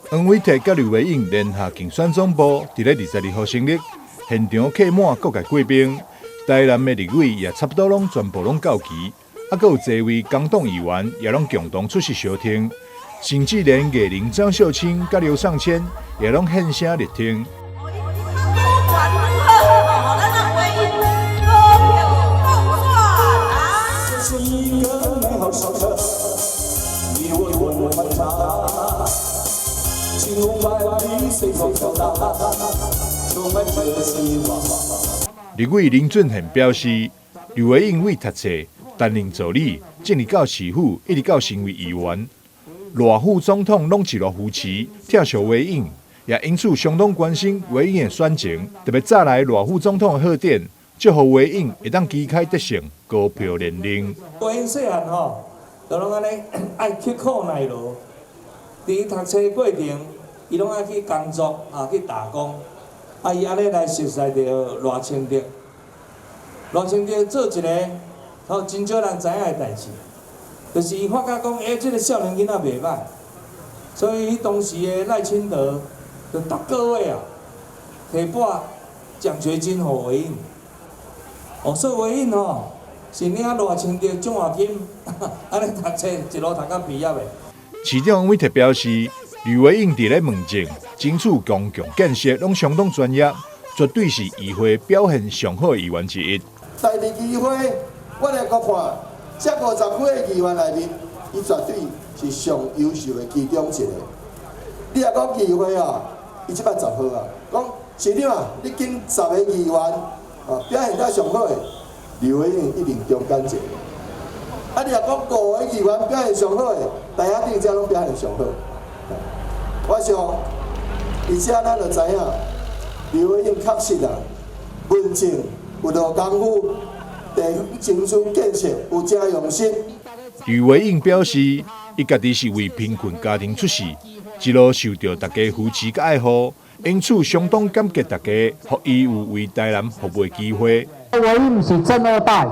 黄伟哲甲刘维英联合竞选总部，伫咧22号成立，现场客满各界贵宾，台南的立委也差不多全部到齐，还有侪位工党议员也共同出席相听，甚至连艺人张秀清甲刘尚谦也现声力听。立委林俊宪表示，刘维英为读册担任助理，进入到市府，一直到成为议员，赖副总统拢一路扶持跳槽维英，也因此相当关心维英的选情，特别早来赖副总统的贺电，祝福维英会当旗开得胜，高票连任。维英细汉吼，就拢安尼爱刻苦耐劳，伫读册过程，伊拢爱去工作去打工。伊安尼来熟悉到赖清德，赖清德做一个真少人知影的代志，就是伊发觉讲，这个少年囡仔袂歹，所以当时的赖清德就逐个月提拨奖学金给维英，所以维英是领赖清德奖学金，安尼读册一路读到毕业的。市长王伟特表示，刘维英伫咧问政、争取公共建设，拢相当专业，绝对是议会表现上好的议员之一。第二议会，我来个看，这50几个议员内面，伊绝对是上优秀的其中一个。你若讲议会伊即摆10好讲市长你经10个议员表现得上好的，刘维英一定中间一个。你若讲5个议员表现上好的，大家顶遮拢表现上好。我想，而且咱就知影，刘维英确实文政有落功夫，地方争取建设有真用心。刘维英表示，伊家己是为贫困家庭出世，一路受到大家扶持甲爱护，因此相当感激大家，予伊有为台南服务的机会。维英不是正二代，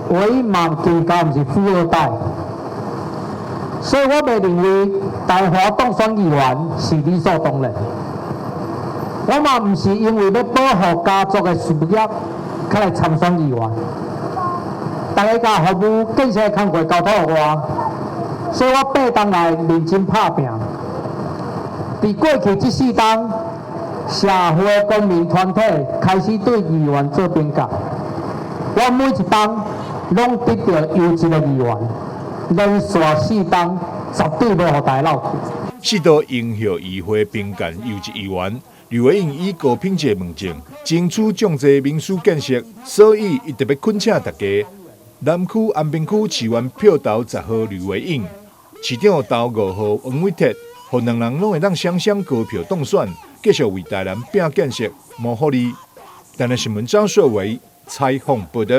维英嘛更加不是富二代。所以我袂认为台华当选议员是理所当然。我嘛唔是因为要保护家族的事业，才来参选议员。大家甲服务建设工作交托予我，所以我8冬来认真打拼。伫过去这4冬，社会公民团体开始对议员做评价，我每一冬拢得到优质的议员。连续4冬，绝对无互大家漏4度荣获议会评鉴优质议员，刘维英以高品质问政，争取众多民殊建设，所以伊特别恳请大家。南区安平区市员票投10号刘维英，市长投5号王伟特，互两人拢会当双双高票当选，继续为台南拼建设谋福利。台南新闻张硕维采访报道。